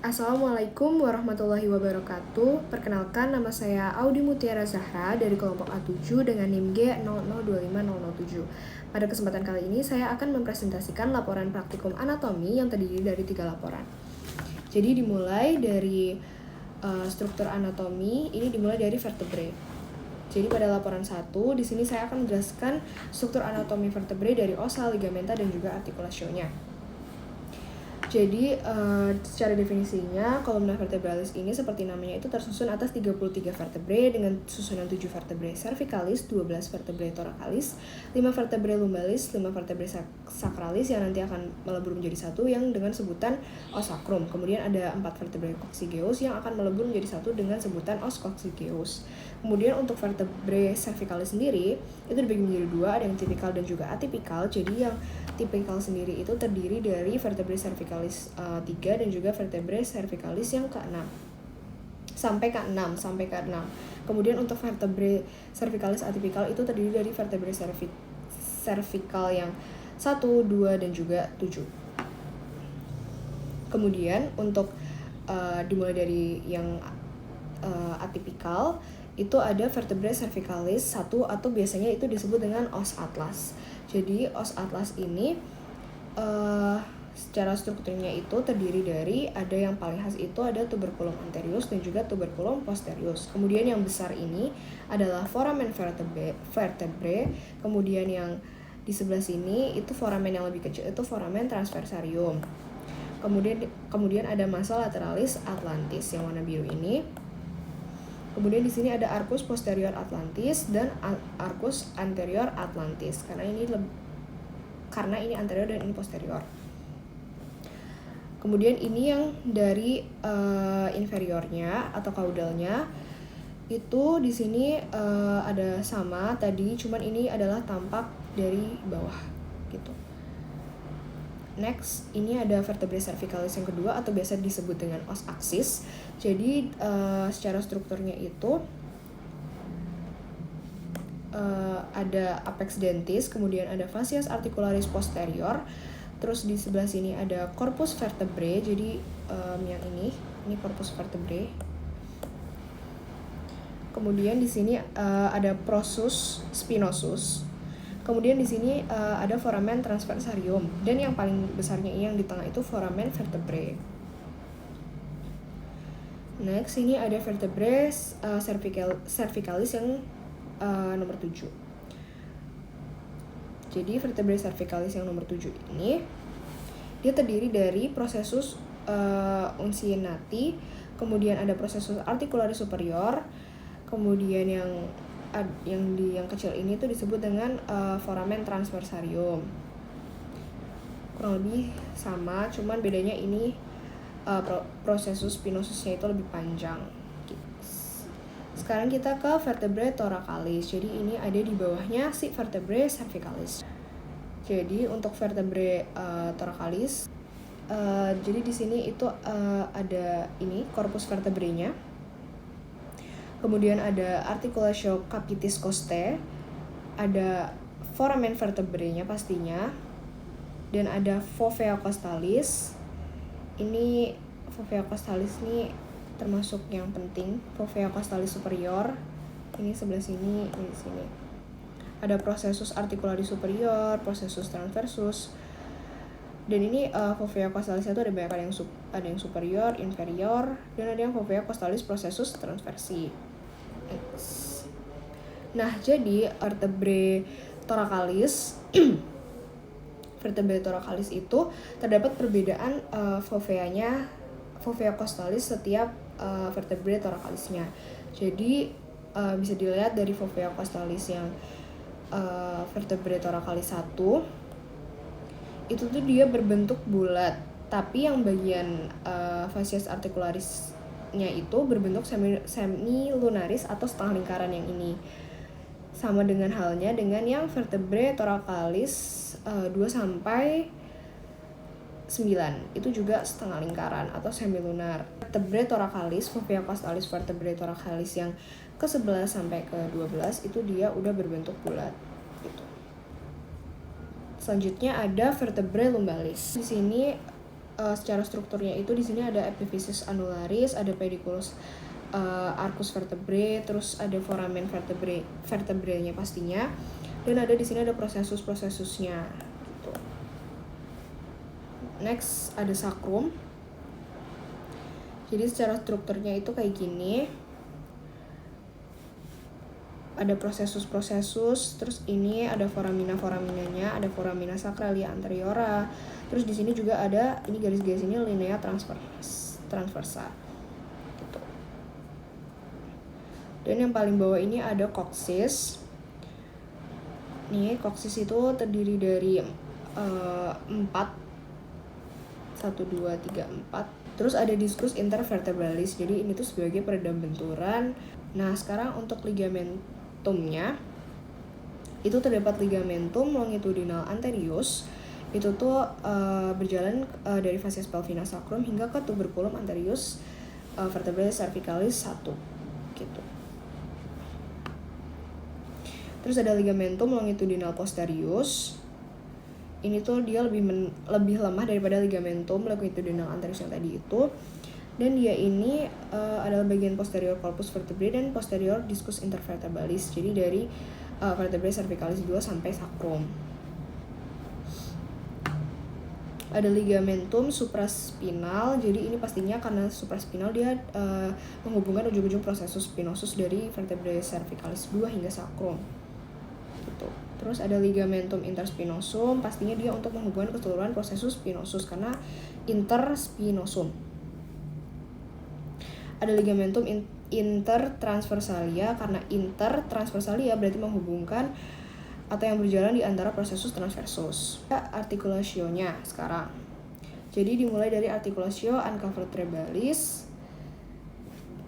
Assalamualaikum warahmatullahi wabarakatuh. Perkenalkan, nama saya Audi Mutiara Zahra dari kelompok A7 dengan NIM G00250007. Pada kesempatan kali ini saya akan mempresentasikan laporan praktikum anatomi yang terdiri dari 3 laporan. Jadi dimulai dari struktur anatomi, ini dimulai dari vertebrae. Jadi pada laporan 1, di sini saya akan menjelaskan struktur anatomi vertebrae dari ossa, ligamenta, dan juga artikulasionya. Jadi secara definisinya kolumna vertebralis ini seperti namanya itu tersusun atas 33 vertebrae dengan susunan 7 vertebrae cervicalis, 12 vertebrae thoracalis, 5 vertebrae lumbalis, 5 vertebrae sacralis yang nanti akan melebur menjadi satu yang dengan sebutan os sacrum. Kemudian ada 4 vertebrae coccygeus yang akan melebur menjadi satu dengan sebutan os coccygeus. Kemudian untuk vertebrae cervicalis sendiri itu dibagi menjadi 2, ada yang tipikal dan juga atipikal. Jadi yang tipikal sendiri itu terdiri dari vertebrae cervicalis 3 dan juga vertebrae cervicalis yang ke-6 sampai ke-6. Kemudian untuk vertebrae cervicalis atipikal itu terdiri dari vertebrae cervical yang 1, 2 dan juga 7. Kemudian untuk dimulai dari yang atipikal itu ada vertebrae cervicalis 1 atau biasanya itu disebut dengan os atlas. Jadi os atlas ini secara strukturnya itu terdiri dari ada yang paling khas itu ada tuberculum anterius dan juga tuberculum posterius. Kemudian yang besar ini adalah foramen vertebrae. Kemudian yang di sebelah sini itu foramen yang lebih kecil itu foramen transversarium. Kemudian ada massa lateralis atlantis yang warna biru ini. Kemudian di sini ada arcus posterior atlantis dan arcus anterior atlantis karena ini anterior dan ini posterior. Kemudian ini yang dari inferiornya atau caudalnya itu di sini ada sama tadi, cuman ini adalah tampak dari bawah gitu. Next, ini ada vertebrae cervicalis yang kedua atau biasa disebut dengan os aksis. Jadi secara strukturnya itu ada apex dentis, kemudian ada fascias articularis posterior. Terus di sebelah sini ada corpus vertebrae. Jadi yang ini corpus vertebrae. Kemudian di sini ada prossus spinosus. Kemudian di sini ada foramen transversarium dan yang paling besarnya yang di tengah itu foramen vertebrae. Next, ini ada vertebrae cervicalis yang nomor 7. Jadi vertebrae cervicalis yang nomor 7 ini dia terdiri dari processus uncinati, kemudian ada processus articularis superior, kemudian yang kecil ini tuh disebut dengan foramen transversarium. Kurang lebih sama, cuman bedanya ini processus spinosusnya itu lebih panjang. Sekarang kita ke vertebrae thoracalis. Jadi ini ada di bawahnya si vertebrae cervicalis. Jadi untuk vertebrae thoracalis, jadi di sini itu ada ini corpus vertebrae-nya. Kemudian ada articulatio capitis costae, ada foramen vertebrae-nya pastinya, dan ada fovea costalis. Ini fovea costalis ini termasuk yang penting, fovea costalis superior. Ini sebelah sini, ini di sini. Ada processus articularis superior, processus transversus. Dan ini fovea costalis itu ada banyak, ada yang superior, inferior, dan ada yang fovea costalis processus transversi. Nah, jadi vertebrae thoracalis vertebrae thoracalis itu terdapat perbedaan fovea costalis setiap vertebrae thoracalisnya. Jadi bisa dilihat dari fovea costalis yang vertebrae thoracalis 1 itu tuh dia berbentuk bulat, tapi yang bagian fascias articularisnya itu berbentuk semi lunaris atau setengah lingkaran yang ini. Sama dengan halnya dengan yang vertebrae thoracalis 2 sampai 9 itu juga setengah lingkaran atau semilunar. Vertebrae thoracalis, fovea costalis vertebrae thoracalis yang ke-11 sampai ke-12 itu dia udah berbentuk bulat gitu. Selanjutnya ada vertebrae lumbalis. Di sini secara strukturnya itu di sini ada epiphysis annularis, ada pedicellus arcus vertebrae, terus ada foramen vertebrenya pastinya, dan ada di sini ada prosesusnya gitu. Next ada sacrum. Jadi secara strukturnya itu kayak gini. Ada prosesus, terus ini ada foraminanya, ada foramina sacralia anteriora. Terus di sini juga ada ini garis-garis ini linea transversa. Gitu. Dan yang paling bawah ini ada coccyx. Nih, coccyx itu terdiri dari 4. Terus ada discus intervertebralis. Jadi ini tuh sebagai peredam benturan. Nah, sekarang untuk ligamentumnya itu terdapat ligamentum longitudinal anterius. Itu tuh berjalan dari facies pelvina sacrum hingga ke tuberculum anterius vertebrae cervicalis 1 gitu. Terus ada ligamentum longitudinal posterius. Ini tuh dia lebih lemah daripada ligamentum longitudinal anterius yang tadi itu. Dan dia ini adalah bagian posterior corpus vertebrae dan posterior discus intervertebralis. Jadi dari vertebrae cervicalis 2 sampai sacrum. Ada ligamentum supraspinal. Jadi ini pastinya karena supraspinal dia menghubungkan ujung-ujung prosesus spinosus dari vertebrae cervicalis 2 hingga sacrum. Gitu. Terus ada ligamentum interspinosum, pastinya dia untuk menghubungkan keseluruhan prosesus spinosus karena interspinosum. Ada ligamentum intertransversalia, karena intertransversalia berarti menghubungkan atau yang berjalan di antara prosesus transversus. Articulationnya sekarang. Jadi dimulai dari articulatio ancavertebralis,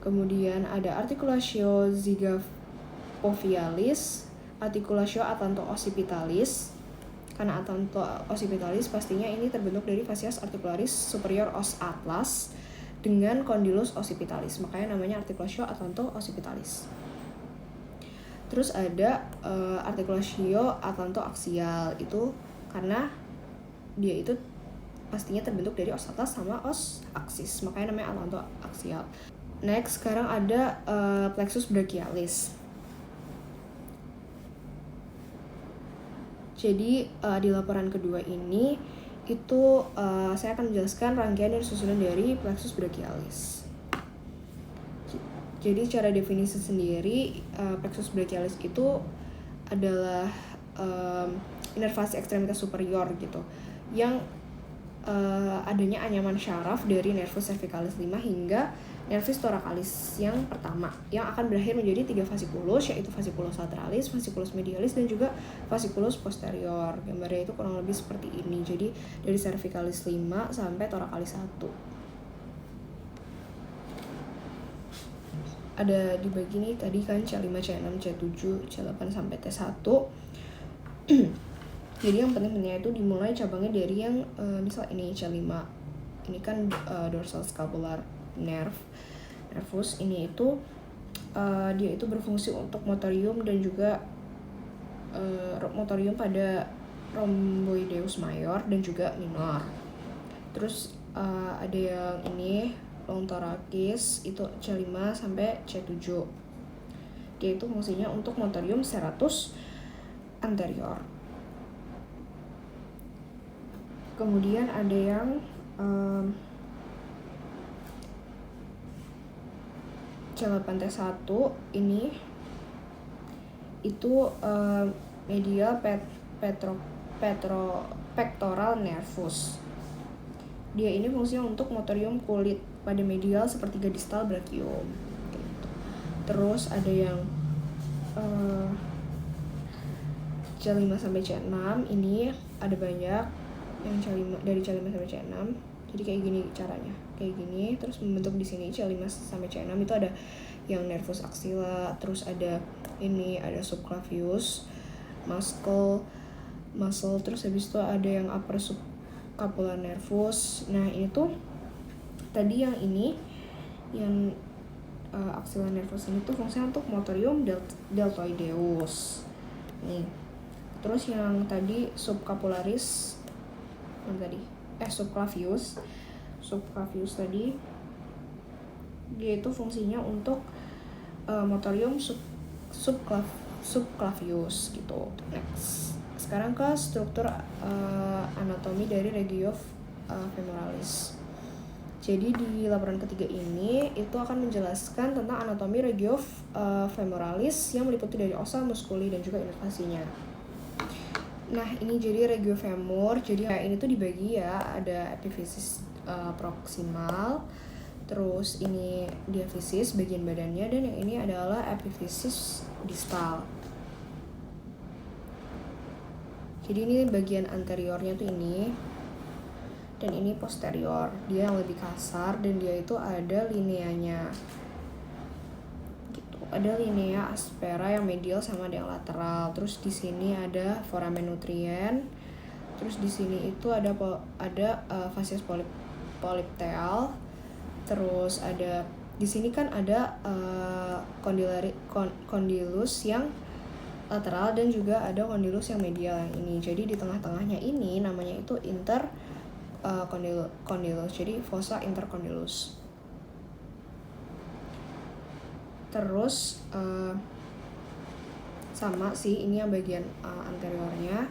kemudian ada articulatio zygofovealis, articulatio atlanto-occipitalis. Karena atlanto-occipitalis pastinya ini terbentuk dari facies articularis superior os atlas dengan condylus occipitalis, makanya namanya articulatio atlanto-occipitalis. Terus ada articulatio atlanto-axial, itu karena dia itu pastinya terbentuk dari os atlas sama os aksis, makanya namanya atlanto-axial. Next, sekarang ada plexus brachialis. Jadi di laporan kedua ini itu saya akan menjelaskan rangkaian dan susunan dari plexus brachialis. Jadi secara definisi sendiri plexus brachialis itu adalah inervasi ekstremitas superior gitu, yang adanya anyaman syaraf dari nervus cervicalis 5 hingga nervus thoracalis yang pertama, yang akan berakhir menjadi 3 fasciculus, yaitu fasciculus lateralis, fasciculus medialis, dan juga fasciculus posterior. Gambarnya itu kurang lebih seperti ini. Jadi dari cervicalis 5 sampai thoracalis 1. Ada dibagi nih tadi kan C5, C6, C7, C8 sampai T1. Jadi yang penting-pentingnya itu dimulai cabangnya dari yang misal ini C5. Ini kan dorsal scapular nervus. Ini itu dia itu berfungsi untuk motorium dan juga motorium pada rhomboideus mayor dan juga minor. Terus ada yang ini long thoracis, itu C5 sampai C7. Dia itu fungsinya untuk motorium serratus anterior. Kemudian ada yang C8T1 ini itu medial pectoral nervus. Dia ini fungsinya untuk motorium kulit pada medial sepertiga distal brachium gitu. Terus ada yang C5 sampai C6 ini ada banyak yang C5, dari C5 sampai C6. Jadi kayak gini caranya, kayak gini, terus membentuk di sini C5 sampai C6 itu ada yang nervus axilla, terus ada ini ada subclavius, muscle, terus habis itu ada yang upper subscapular nervus. Nah ini tuh tadi yang ini yang axilla nervus ini tuh fungsinya untuk motorium deltoideus. Nih, terus yang tadi subscapularis yang tadi subclavius tadi, dia itu fungsinya untuk motorium subclavius gitu. Next, sekarang ke struktur anatomi dari regio femoralis. Jadi di laporan ketiga ini itu akan menjelaskan tentang anatomi regio femoralis yang meliputi dari ossa, musculi, dan juga inervasinya. Nah, ini jadi regio femur. Jadi ini tuh dibagi ya, ada epiphysis proksimal, terus ini diaphysis bagian badannya, dan yang ini adalah epiphysis distal. Jadi ini bagian anteriornya tuh ini, dan ini posterior, dia yang lebih kasar, dan dia itu ada lineanya gitu. Ada linea aspera yang medial sama ada yang lateral. Terus di sini ada foramen nutrien. Terus di sini itu ada fascias polypteal. Terus ada di sini kan ada condylus yang lateral dan juga ada condylus yang medial yang ini. Jadi di tengah-tengahnya ini namanya itu condylus. Jadi fossa intercondylus. Terus sama sih, ini yang bagian anteriornya.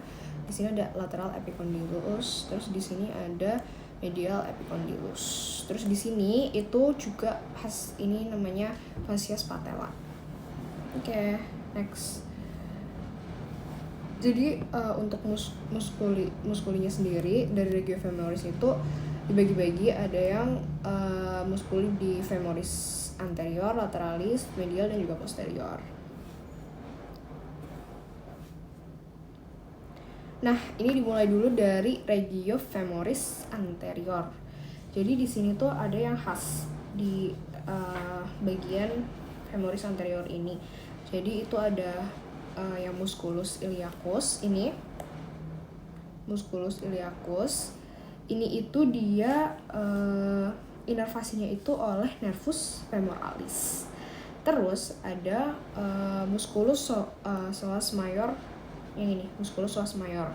Di sini ada lateral epicondylus. Terus di sini ada medial epicondylus. Terus di sini itu juga ini namanya fascias patella. Oke, next. Jadi untuk muskulinya sendiri dari regio femoris itu dibagi-bagi, ada yang muskuli di femoris anterior, lateralis, medial, dan juga posterior. Nah, ini dimulai dulu dari regio femoris anterior. Jadi di sini tuh ada yang khas di bagian femoris anterior ini. Jadi itu ada yang musculus iliacus ini. Musculus iliacus ini itu dia inervasinya itu oleh nervus femoralis. Terus ada musculus psoas major yang ini, musculus psoas major.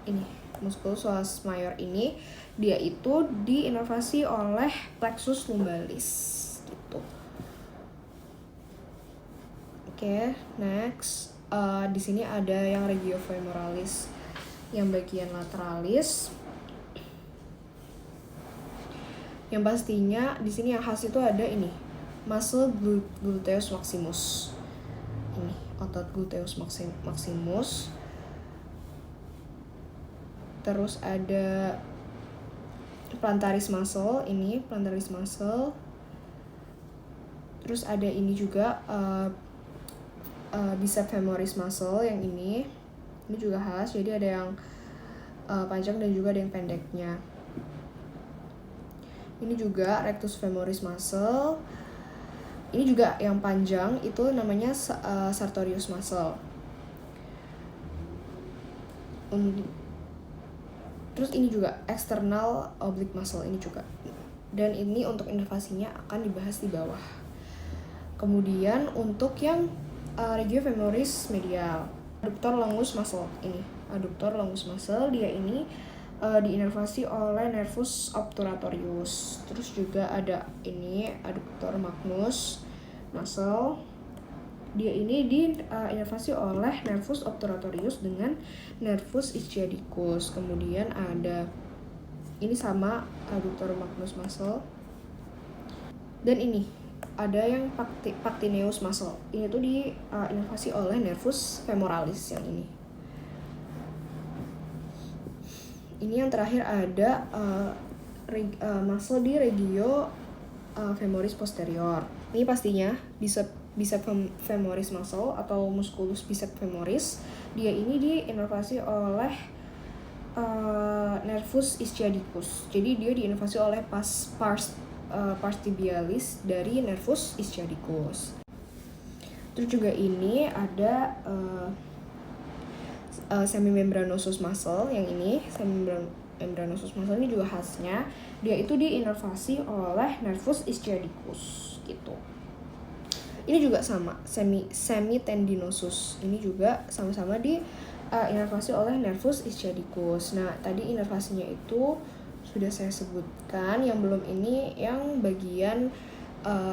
Ini musculus psoas major ini dia itu diinervasi oleh plexus lumbalis gitu. Oke, next. Di sini ada yang regio femoralis yang bagian lateralis. Yang pastinya di sini yang khas itu ada ini, muscle gluteus maximus. Ini otot gluteus maximus. Terus ada plantaris muscle, ini plantaris muscle. Terus ada ini juga bicep femoris muscle yang ini juga khas. Jadi ada yang panjang dan juga ada yang pendeknya. Ini juga rectus femoris muscle. Ini juga yang panjang itu namanya sartorius muscle. Terus ini juga external oblique muscle ini juga. Dan ini untuk inervasinya akan dibahas di bawah. Kemudian untuk yang regio femoris medial, adductor longus muscle ini. Adductor longus muscle dia ini diinervasi oleh nervus obturatorius. Terus juga ada ini adductor magnus muscle. Dia ini diinervasi oleh nervus obturatorius dengan nervus ischiadicus. Kemudian ada ini sama adductor magnus muscle. Dan ini ada yang pactineus muscle. Ini tuh diinervasi oleh nervus femoralis yang ini. Ini yang terakhir ada muscle di regio femoris posterior. Ini pastinya bicep femoris muscle atau musculus bicep femoris. Dia ini diinervasi oleh nervus ischiadicus. Jadi dia diinervasi oleh pars tibialis dari nervus ischiadicus. Terus juga ini ada semimembranosus muscle yang ini, membranosus muscle ini juga khasnya dia itu diinervasi oleh nervus ischioticus gitu. Ini juga sama, semitendinosus. Ini juga sama-sama di inervasi oleh nervus ischioticus. Nah, tadi inervasinya itu sudah saya sebutkan, yang belum ini yang bagian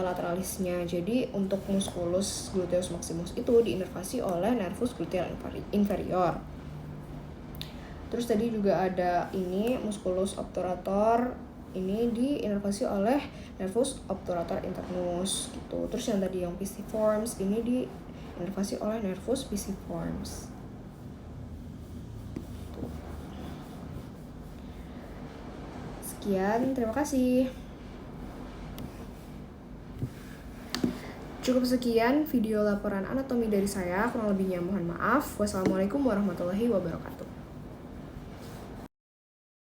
lateralisnya. Jadi untuk musculus gluteus maximus itu diinervasi oleh nervus gluteal inferior. Terus tadi juga ada ini musculus obturator, ini diinervasi oleh nervus obturator internus gitu. Terus yang tadi yang pisiforms ini diinervasi oleh nervus pisiforms. Sekian, terima kasih. Cukup sekian video laporan anatomi dari saya, kurang lebihnya mohon maaf. Wassalamualaikum warahmatullahi wabarakatuh.